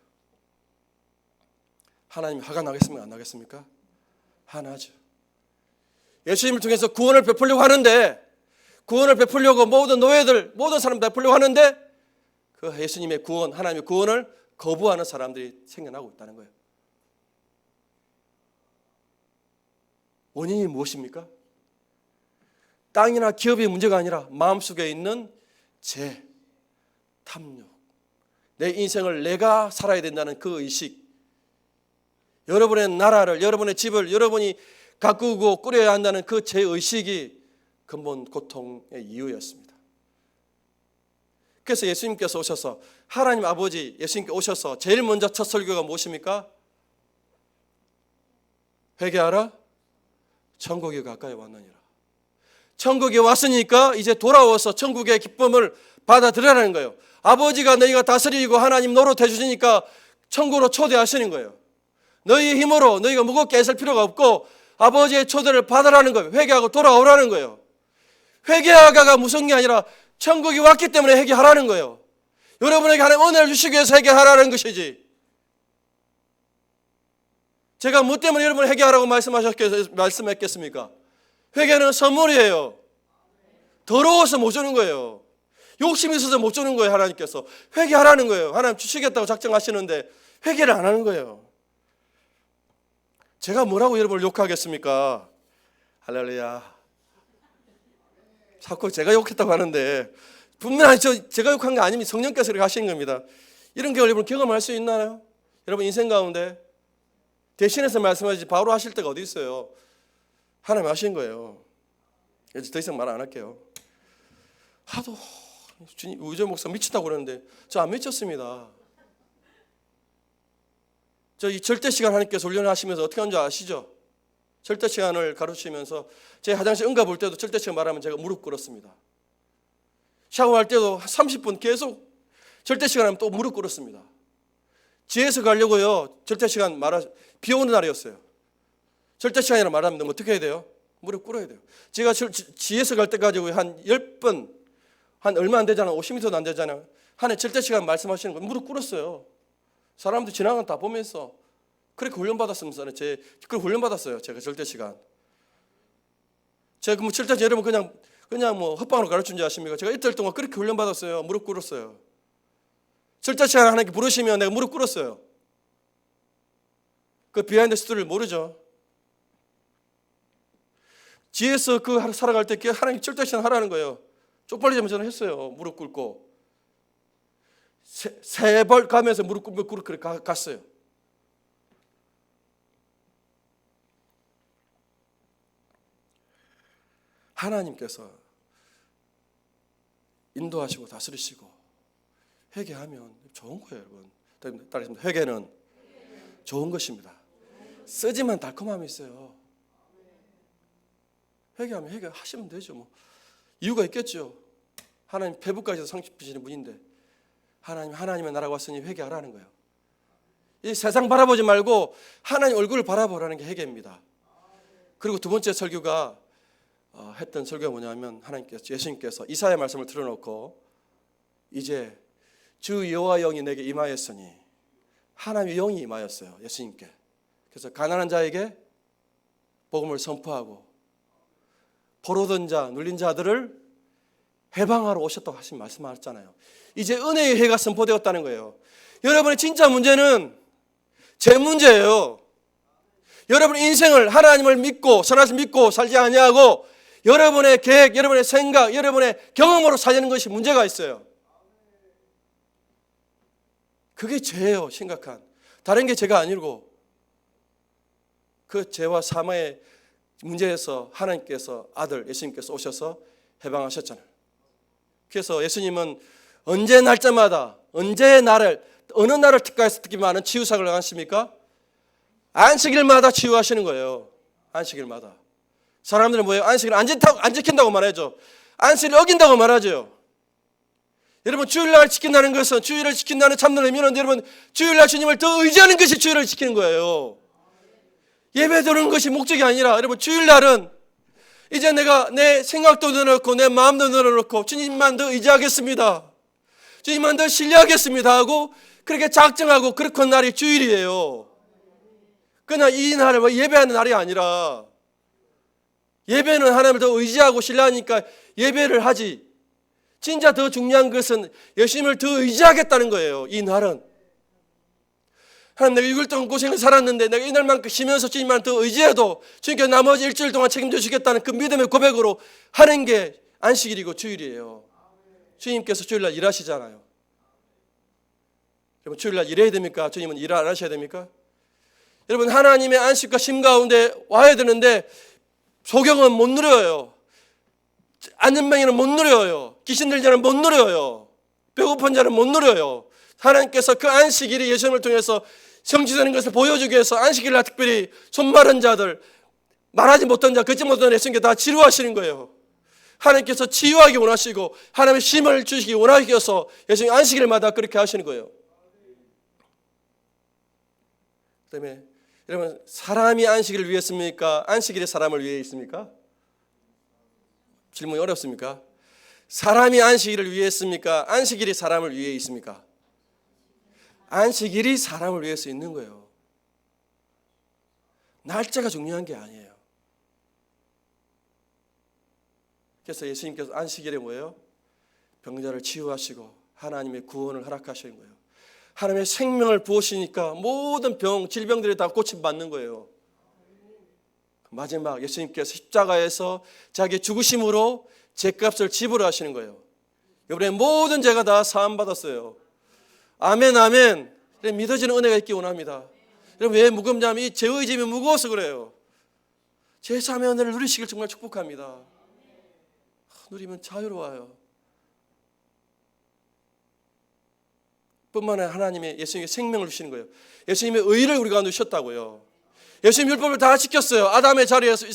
하나님 화가 나겠습니까? 안 나겠습니까? 화나죠. 예수님을 통해서 구원을 베풀려고 하는데 구원을 베풀려고 모든 노예들 모든 사람 베풀려고 하는데 그 예수님의 구원 하나님의 구원을 거부하는 사람들이 생겨나고 있다는 거예요. 원인이 무엇입니까? 땅이나 기업의 문제가 아니라 마음속에 있는 죄, 탐욕, 내 인생을 내가 살아야 된다는 그 의식, 여러분의 나라를, 여러분의 집을 여러분이 가꾸고 꾸려야 한다는 그 죄의식이 근본 고통의 이유였습니다. 그래서 예수님께서 오셔서 하나님 아버지 예수님께 오셔서 제일 먼저 첫 설교가 무엇입니까? 회개하라, 천국이 가까이 왔느니라. 천국에 왔으니까 이제 돌아와서 천국의 기쁨을 받아들여라는 거예요. 아버지가 너희가 다스리고 하나님 노릇해 주시니까 천국으로 초대하시는 거예요. 너희의 힘으로 너희가 무겁게 애쓸 필요가 없고 아버지의 초대를 받으라는 거예요. 회개하고 돌아오라는 거예요. 회개하가가 무슨 게 아니라 천국이 왔기 때문에 회개하라는 거예요. 여러분에게 하나님 은혜를 주시기 위해서 회개하라는 것이지. 제가 뭐 때문에 여러분을 회개하라고 말씀했겠습니까? 회개는 선물이에요. 더러워서 못 주는 거예요. 욕심이 있어서 못 주는 거예요. 하나님께서 회개하라는 거예요. 하나님 주시겠다고 작정하시는데 회개를 안 하는 거예요. 제가 뭐라고 여러분을 욕하겠습니까? 할렐루야. 자꾸 제가 욕했다고 하는데 분명히 제가 욕한 게 아니면 성령께서 그렇게 하시는 겁니다. 이런 경우를 여러분 경험할 수 있나요? 여러분 인생 가운데 대신해서 말씀하시지 바로 하실 때가 어디 있어요? 하나님 하신 거예요. 이제 더 이상 말 안 할게요. 하도 주님 우재 목사 미친다고 그러는데 저 안 미쳤습니다. 저 이 절대 시간 하나님께서 훈련하시면서 어떻게 하는 줄 아시죠? 절대 시간을 가르치면서 제 화장실 응가 볼 때도 절대 시간 말하면 제가 무릎 꿇었습니다. 샤워할 때도 30분 계속 절대 시간 하면 또 무릎 꿇었습니다. 지혜에서 가려고요. 절대 시간 비 오는 날이었어요. 절대 시간이라 말하면 어떻게 해야 돼요? 무릎 꿇어야 돼요. 제가 지혜에서 갈 때까지 한 10번 한 얼마 안 되잖아요. 50m도 안 되잖아요. 한 해 절대 시간 말씀하시는 거 무릎 꿇었어요. 사람들 지나가는 다 보면서 그렇게 훈련받았습니다. 그렇게 훈련받았어요. 제가 절대 시간. 제가 뭐 절대 여러분 그냥 뭐 헛방으로 가르친 줄 아십니까? 제가 이틀 동안 그렇게 훈련받았어요. 무릎 꿇었어요. 절대 시간 하나님께 부르시면 내가 무릎 꿇었어요. 그 비하인드 스토리를 모르죠. 지혜에서 그 하루 살아갈 때 하나님 절대 시간 하라는 거예요. 쪽팔리자면 저는 했어요. 무릎 꿇고 세 벌 가면서 무릎 꿇고 그렇게 갔어요. 하나님께서 인도하시고 다스리시고 회개하면 좋은 거예요, 여러분. 따라하십니다. 회개는 좋은 것입니다. 쓰지만 달콤함이 있어요. 회개하면 회개하시면 되죠. 뭐 이유가 있겠죠. 하나님 배부까지 상식하시는 분인데 하나님의 나라가 왔으니 회개하라는 거예요. 이 세상 바라보지 말고 하나님 얼굴을 바라보라는 게 회개입니다. 그리고 두 번째 설교가 했던 설교가 뭐냐면 예수님께서 이사야 말씀을 틀어놓고 이제 주 여호와 영이 내게 임하였으니 하나님의 영이 임하였어요. 예수님께. 그래서 가난한 자에게 복음을 선포하고 포로된 자, 눌린 자들을 해방하러 오셨다고 하신 말씀하셨잖아요. 이제 은혜의 해가 선포되었다는 거예요. 여러분의 진짜 문제는 제 문제예요. 여러분의 인생을 하나님을 믿고 선하신 믿고 살지 아니하고 여러분의 계획, 여러분의 생각, 여러분의 경험으로 살려는 것이 문제가 있어요. 그게 죄예요. 심각한. 다른 게 죄가 아니고 그 죄와 사망의 문제에서 하나님께서 아들 예수님께서 오셔서 해방하셨잖아요. 그래서 예수님은 언제 날짜마다 언제 어느 날을 특가해서 특히 많은 치유사역을 하십니까? 안식일마다 치유하시는 거예요. 안식일마다. 사람들은 뭐예요? 안식일 안 지킨다고 말하죠. 안식일을 어긴다고 말하죠. 여러분 주일날 지킨다는 것은 주일을 지킨다는 참는 의미는 여러분 주일날 주님을 더 의지하는 것이 주일을 지키는 거예요. 예배 드리는 것이 목적이 아니라 여러분 주일날은 이제 내가 내 생각도 늘어놓고 내 마음도 늘어놓고 주님만 더 의지하겠습니다. 주님만 더 신뢰하겠습니다 하고 그렇게 작정하고 그렇게 한 날이 주일이에요. 그냥 이 날을 예배하는 날이 아니라 예배는 하나님을 더 의지하고 신뢰하니까 예배를 하지. 진짜 더 중요한 것은 예수님을 더 의지하겠다는 거예요. 이 날은. 하나님 내가 6일 동안 고생을 살았는데 내가 이날만큼 쉬면서 주님만 더 의지해도 주님께 나머지 일주일 동안 책임져 주겠다는 그 믿음의 고백으로 하는 게 안식일이고 주일이에요. 주님께서 주일날 일하시잖아요. 여러분 주일날 일해야 됩니까? 주님은 일 안 하셔야 됩니까? 여러분 하나님의 안식과 쉼 가운데 와야 되는데 소경은 못 누려요. 안전병이는 못 누려요. 귀신 들린 자는 못 누려요. 배고픈 자는 못 누려요. 하나님께서 그 안식일이 예수님을 통해서 성취되는 것을 보여주기 위해서 안식일날 특별히 손마른 자들, 말하지 못한 자, 걷지 못한 예수님께 다 치료하시는 거예요. 하나님께서 치유하기 원하시고 하나님의 쉼을 주시기 원하셔서 예수님 안식일마다 그렇게 하시는 거예요. 그다음에 여러분 사람이 안식일을 위해 있습니까? 안식일이 사람을 위해 있습니까? 질문이 어렵습니까? 사람이 안식일을 위해 있습니까? 안식일이 사람을 위해 있습니까? 안식일이 사람을 위해서 있는 거예요. 날짜가 중요한 게 아니에요. 그래서 예수님께서 안식일에 뭐예요? 병자를 치유하시고 하나님의 구원을 허락하시는 거예요. 하나님의 생명을 부으시니까 모든 질병들이 다 고침받는 거예요. 마지막 예수님께서 십자가에서 자기 죽으심으로 죄값을 지불하시는 거예요. 여러분의 모든 죄가 다 사함받았어요. 아멘 아멘. 믿어지는 은혜가 있기 원합니다. 여러분 왜 무겁냐면 이 죄의 짐이 무거워서 그래요. 제사함의 은혜를 누리시길 정말 축복합니다. 누리면 자유로워요. 뿐만 아니라 하나님의 예수님의 생명을 주시는 거예요. 예수님의 의를 우리가 누셨다고요. 예수님 율법을 다 지켰어요. 아담의 자리에서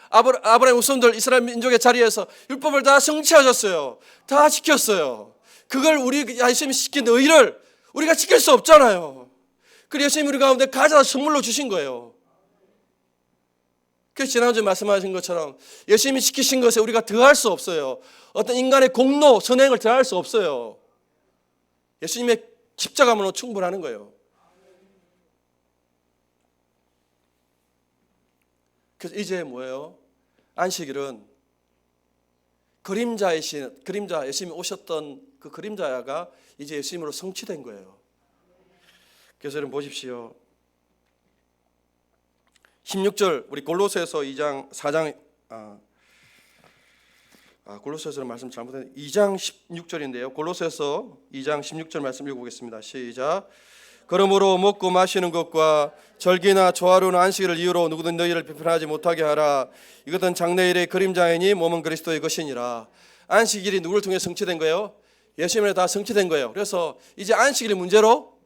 아브라함의 후손들 이스라엘 민족의 자리에서 율법을 다 성취하셨어요. 다 지켰어요. 그걸 예수님이 시킨 의를 우리가 지킬 수 없잖아요. 그래서 예수님이 우리 가운데 가져다 선물로 주신 거예요. 그래서 지난주에 말씀하신 것처럼 예수님이 시키신 것에 우리가 더할 수 없어요. 어떤 인간의 공로, 선행을 더할 수 없어요. 예수님의 십자가만으로 충분하는 거예요. 그래서 이제 뭐예요? 안식일은 그림자 예수님이 오셨던 그 그림자가 이제 예수님으로 성취된 거예요. 그래서 여러분 보십시오. 16절 우리 골로새서 2장 4장 골로새서는 말씀 잘못했는데 2장 16절인데요. 골로새서 2장 16절 말씀 읽어보겠습니다. 시작. 그러므로 먹고 마시는 것과 절기나 조화로운 안식일을 이유로 누구든 너희를 비판하지 못하게 하라. 이것은 장래일의 그림자이니 몸은 그리스도의 것이니라. 안식일이 누구를 통해 성취된 거예요? 예수님으로 다 성취된 거예요. 그래서 이제 안식일이 문제로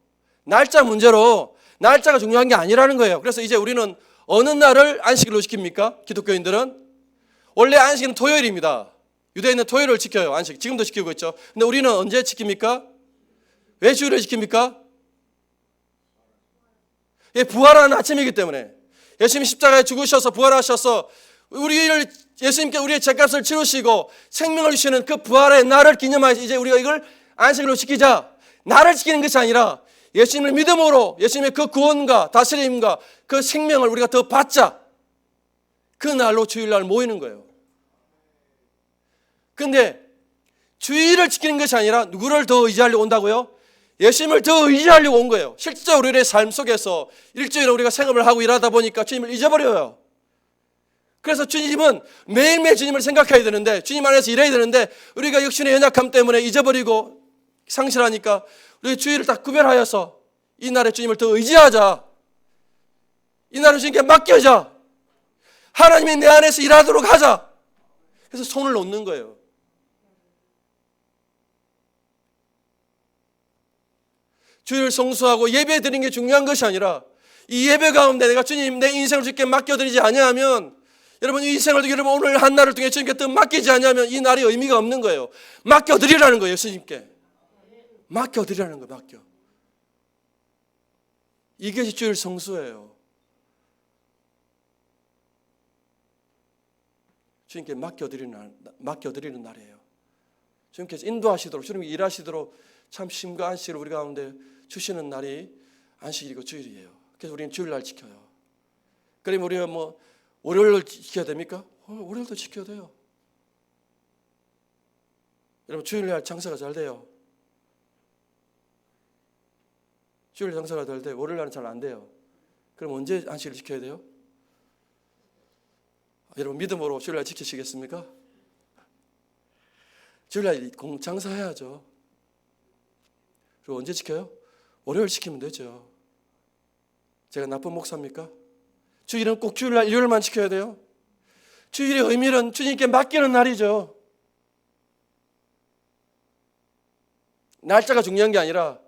날짜가 중요한 게 아니라는 거예요. 그래서 이제 우리는 어느 날을 안식일로 지킵니까? 기독교인들은 원래 안식일은 토요일입니다. 유대인은 토요일을 지켜요. 안식 지금도 지키고 있죠. 근데 우리는 언제 지킵니까? 왜 주일을 지킵니까? 부활하는 아침이기 때문에 예수님이 십자가에 죽으셔서 부활하셔서 예수님께 우리의 죄값을 치르시고 생명을 주시는 그 부활의 날을 기념하여서 이제 우리가 이걸 안식일로 지키자. 날을 지키는 것이 아니라 예수님을 믿음으로 예수님의 그 구원과 다스림과 그 생명을 우리가 더 받자. 그 날로 주일날 모이는 거예요. 근데 주일을 지키는 것이 아니라 누구를 더 의지하려고 온다고요? 예수님을 더 의지하려고 온 거예요. 실제로 우리의 삶 속에서 일주일에 우리가 생업을 하고 일하다 보니까 주님을 잊어버려요. 그래서 주님은 매일매일 주님을 생각해야 되는데 주님 안에서 일해야 되는데 우리가 육신의 연약함 때문에 잊어버리고 상실하니까 우리 주일을 딱 구별하여서 이 날에 주님을 더 의지하자. 이 날을 주님께 맡겨자. 하나님이 내 안에서 일하도록 하자. 그래서 손을 놓는 거예요. 주일 성수하고 예배 드리는 게 중요한 것이 아니라 이 예배 가운데 내가 주님 내 인생을 주님께 맡겨드리지 아니하면 여러분 이 인생을 여러분 오늘 한 날을 통해 주님께 또 맡기지 아니하면 이 날이 의미가 없는 거예요. 맡겨드리라는 거예요. 예수님께 맡겨드리라는 거예요. 맡겨. 이게 주일 성수예요. 주님께 맡겨드리는 날이에요. 주님께서 인도하시도록 주님이 일하시도록 참 심과 안식을 우리 가운데 주시는 날이 안식일이고 주일이에요. 그래서 우리는 주일날 지켜요. 그러면 우리가 월요일을 지켜야 됩니까? 월요일도 지켜야 돼요. 여러분 주일날 장사가 잘 돼요. 주일 장사가 잘 돼요. 월요일날은 잘 안 돼요. 그럼 언제 안식일을 지켜야 돼요? 여러분 믿음으로 주일날 지키시겠습니까? 주일날 장사해야죠. 그리고 언제 지켜요? 월요일 지키면 되죠. 제가 나쁜 목사입니까? 주일은 꼭 주일날 일요일만 지켜야 돼요. 주일의 의미는 주님께 맡기는 날이죠. 날짜가 중요한 게 아니라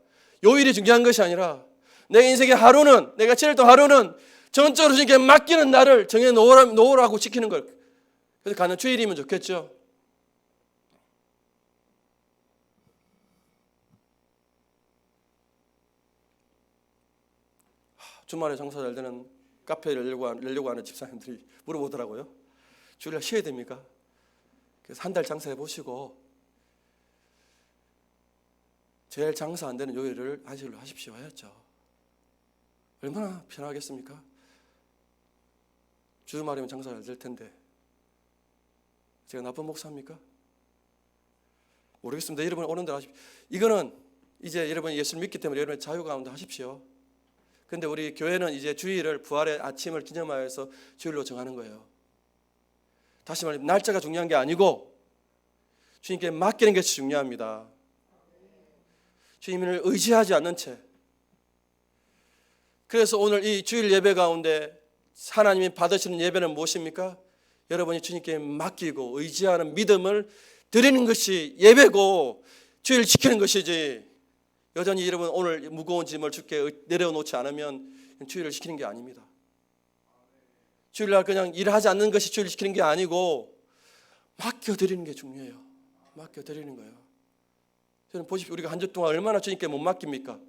요일이 중요한 것이 아니라 내 인생의 하루는 내가 지낼 또 하루는 전적으로 주님께 맡기는 날을 정해 놓으라고 지키는 걸. 그래서 가는 주일이면 좋겠죠. 주말에 장사 잘 되는 카페를 열려고 하는 집사님들이 물어보더라고요. 주일날 쉬어야 됩니까? 그래서 한 달 장사해 보시고 제일 장사 안 되는 요일을 안식일로 하십시오 하였죠. 얼마나 편하겠습니까? 주말이면 장사 잘 될 텐데 제가 나쁜 목사입니까? 모르겠습니다. 여러분 오는 대로 하십시오. 이거는 이제 여러분이 예수를 믿기 때문에 여러분의 자유 가운데 하십시오. 근데 우리 교회는 이제 주일을 부활의 아침을 기념하여서 주일로 정하는 거예요. 다시 말해 날짜가 중요한 게 아니고 주님께 맡기는 것이 중요합니다. 주님을 의지하지 않는 채. 그래서 오늘 이 주일 예배 가운데 하나님이 받으시는 예배는 무엇입니까? 여러분이 주님께 맡기고 의지하는 믿음을 드리는 것이 예배고 주일 지키는 것이지 여전히 여러분 오늘 무거운 짐을 주께 내려놓지 않으면 주일을 지키는 게 아닙니다. 주일날 그냥 일하지 않는 것이 주일을 지키는 게 아니고 맡겨드리는 게 중요해요. 맡겨드리는 거예요. 저는 보십시오. 우리가 한 주 동안 얼마나 주님께 못 맡깁니까?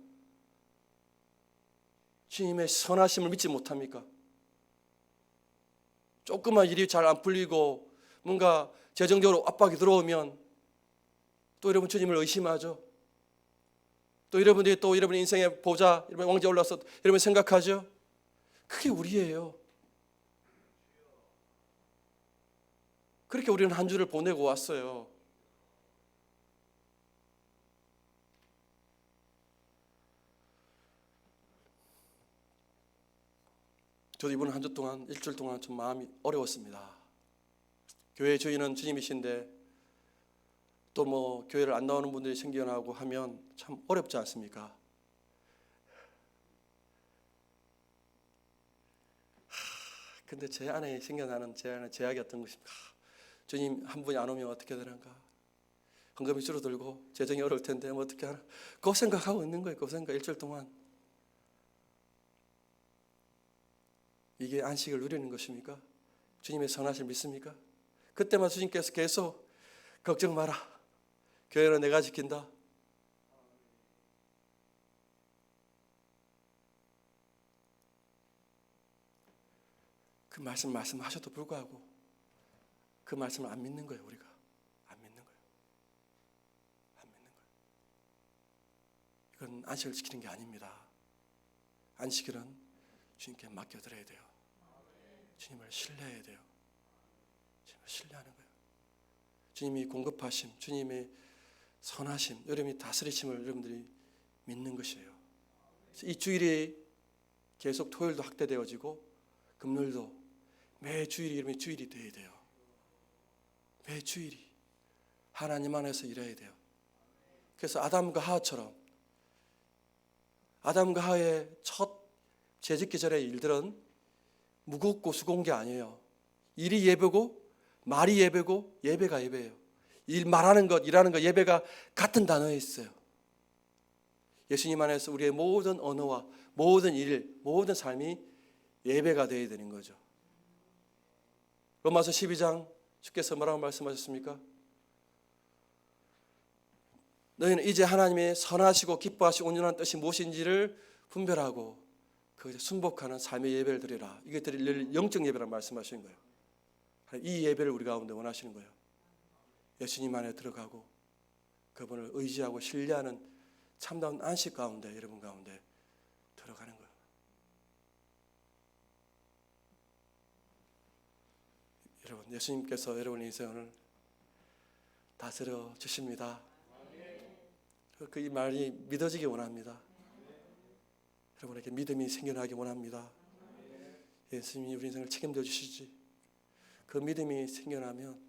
주님의 선하심을 믿지 못합니까? 조금만 일이 잘 안 풀리고 뭔가 재정적으로 압박이 들어오면 또 여러분 주님을 의심하죠. 또 여러분들이 또 여러분 인생의 보좌, 여러분 왕좌에 올라서 여러분 생각하죠. 그게 우리예요. 그렇게 우리는 한 주를 보내고 왔어요. 저도 이번 한 주 동안, 일주일 동안 좀 마음이 어려웠습니다. 교회 주인은 주님이신데 또 뭐 교회를 안 나오는 분들이 생겨나고 하면 참 어렵지 않습니까? 근데 제 안에 생겨나는 제 안에 제약이 어떤 것입니까? 주님 한 분이 안 오면 어떻게 되는가? 헌금이 줄어들고 재정이 어려울 텐데 뭐 어떻게 하나? 그 생각하고 있는 거예요. 그 생각 일주일 동안. 이게 안식을 누리는 것입니까? 주님의 선하심을 믿습니까? 그때마다 주님께서 계속 걱정 마라. 교회는 내가 지킨다. 그 말씀하셔도 불구하고 그 말씀을 안 믿는 거예요. 우리가 안 믿는 거예요. 안 믿는 거예요. 이건 안식을 지키는 게 아닙니다. 안식일은 주님께 맡겨드려야 돼요. 주님을 신뢰해야 돼요. 주님을 신뢰하는 거예요. 주님이 공급하심, 주님의 선하심, 여러분이 다스리심을 여러분들이 믿는 것이에요. 이 주일이 계속 토요일도 확대되어지고 금요일도 매 주일이 여러분이 주일이 되어야 돼요. 매 주일이 하나님 안에서 일해야 돼요. 그래서 아담과 하와처럼 아담과 하와의 첫 재짓기 전의 일들은 무겁고 수고한 게 아니에요. 일이 예배고 말이 예배고 예배가 예배예요. 일 말하는 것, 일하는 것, 예배가 같은 단어에 있어요. 예수님 안에서 우리의 모든 언어와 모든 일, 모든 삶이 예배가 되어야 되는 거죠. 로마서 12장 주께서 뭐라고 말씀하셨습니까? 너희는 이제 하나님의 선하시고 기뻐하시고 온전한 뜻이 무엇인지를 분별하고 그 순복하는 삶의 예배를 드리라. 이게 드릴 영적 예배라고 말씀하시는 거예요. 이 예배를 우리 가운데 원하시는 거예요. 예수님 안에 들어가고 그분을 의지하고 신뢰하는 참다운 안식 가운데 여러분 가운데 들어가는 거예요. 여러분, 예수님께서 여러분의 인생을 다스려 주십니다. 그 이 말이 믿어지기 원합니다. 여러분에게 믿음이 생겨나기 원합니다. 예수님이 우리 인생을 책임져 주시지. 그 믿음이 생겨나면,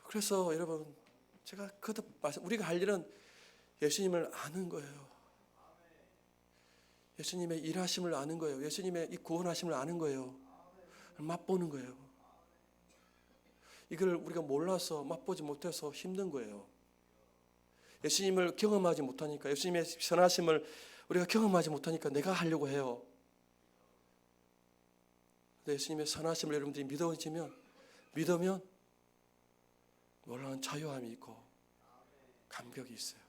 그래서 여러분 제가 거듭 말씀, 우리가 할 일은 예수님을 아는 거예요. 예수님의 일하심을 아는 거예요. 예수님의 이 구원하심을 아는 거예요. 맛보는 거예요. 이걸 우리가 몰라서 맛보지 못해서 힘든 거예요. 예수님을 경험하지 못하니까, 예수님의 선하심을 우리가 경험하지 못하니까 내가 하려고 해요. 근데 예수님의 선하심을 여러분들이 믿으면 놀라운 자유함이 있고 감격이 있어요.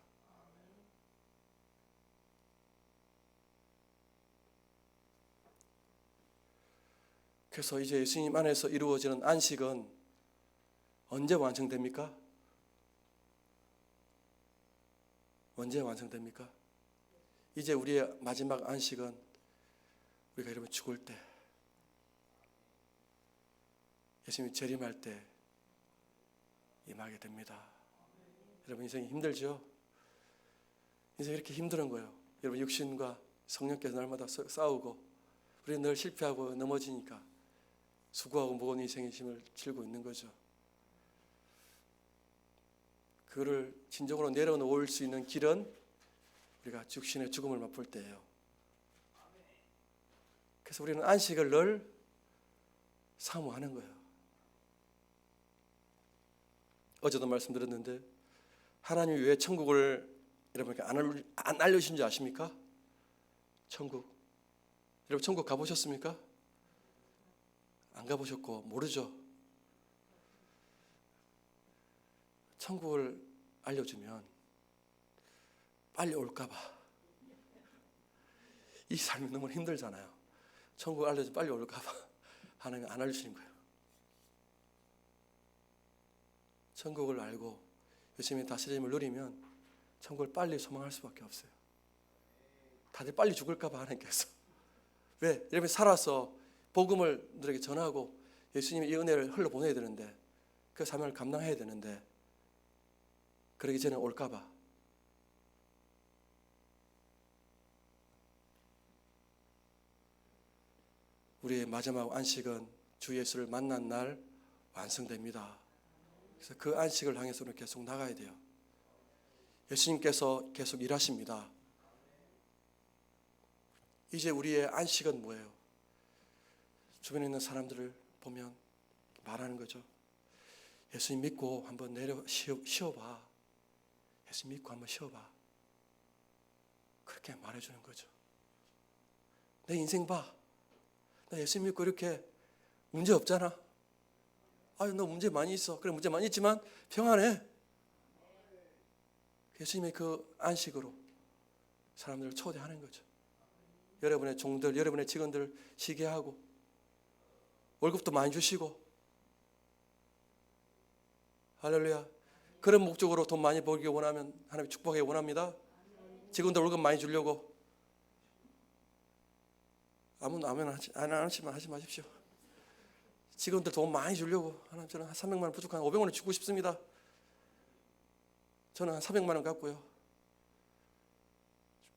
그래서 이제 예수님 안에서 이루어지는 안식은 언제 완성됩니까? 언제 완성됩니까? 이제 우리의 마지막 안식은 우리가 여러분 죽을 때, 예수님이 재림할 때 임하게 됩니다. 여러분 인생이 힘들죠? 인생이 이렇게 힘든 거예요. 여러분 육신과 성령께서 날마다 싸우고 우리는 늘 실패하고 넘어지니까 수고하고 무거운 인생의 힘을 쥐고 있는 거죠. 그거를 진정으로 내려놓을 수 있는 길은 우리가 육신의 죽음을 맛볼 때예요. 그래서 우리는 안식을 늘 사모하는 거예요. 어제도 말씀드렸는데 하나님이 왜 천국을 여러분에게 안 알려주신 줄 아십니까? 천국. 여러분 천국 가보셨습니까? 안 가보셨고 모르죠. 천국을 알려주면 빨리 올까 봐. 이 삶이 너무 힘들잖아요. 천국 알려주면 빨리 올까 봐 하나님이 안 알려주시는 거예요. 천국을 알고 예수님의 다스림을 누리면 천국을 빨리 소망할 수밖에 없어요. 다들 빨리 죽을까 봐 하나님께서. 왜? 여러분이 살아서 복음을 너에게 전하고 예수님의 이 은혜를 흘러보내야 되는데 그 사명을 감당해야 되는데 그러기 전에 올까 봐 우리의 마지막 안식은 주 예수를 만난 날 완성됩니다. 그래서 그 안식을 향해서 우리는 계속 나가야 돼요. 예수님께서 계속 일하십니다. 이제 우리의 안식은 뭐예요? 주변에 있는 사람들을 보면 말하는 거죠. 예수님 믿고 한번 쉬어봐. 예수님 믿고 한번 쉬어봐. 그렇게 말해주는 거죠. 내 인생 봐. 나 예수님 믿고 이렇게 문제 없잖아. 아유, 너 문제 많이 있어. 그래, 문제 많이 있지만 평안해. 예수님의 그 안식으로 사람들을 초대하는 거죠. 여러분의 종들, 여러분의 직원들 쉬게 하고 월급도 많이 주시고, 할렐루야. 그런 목적으로 돈 많이 벌기 원하면 하나님 축복하기 원합니다. 직원들 월급 많이 주려고 아무나 안 하시면 하지 마십시오. 직원들 돈 많이 주려고 하나님, 저는 한 300만 원 부족한 500만 원 주고 싶습니다. 저는 한 400만 원 갖고요.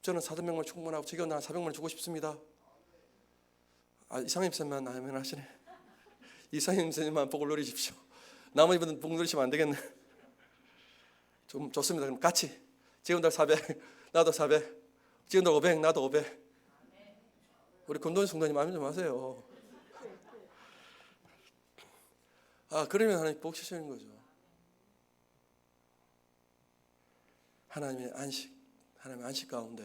저는 400만 원 충분하고 직원들 한 400만 원 주고 싶습니다. 이상임 선생님만 아멘 하시네. 이상임 선생님만 복을 누리십시오. 나머지 분은 복 누리시면 안 되겠네. 좀 좋습니다. 그럼 같이 직원들 400, 나도 400, 직원들 500, 나도 500. 우리 금돈 성도님 아멘 좀 하세요. 그러면 하나님 복 주시는 거죠. 하나님의 안식 가운데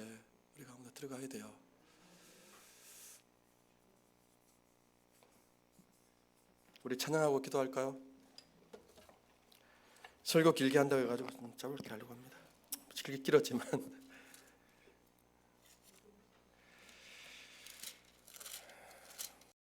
우리 가운데 들어가야 돼요. 우리 찬양하고 기도할까요? 설교 길게 한다고 해가지고 좀 짧게 하려고 합니다. 길게 길었지만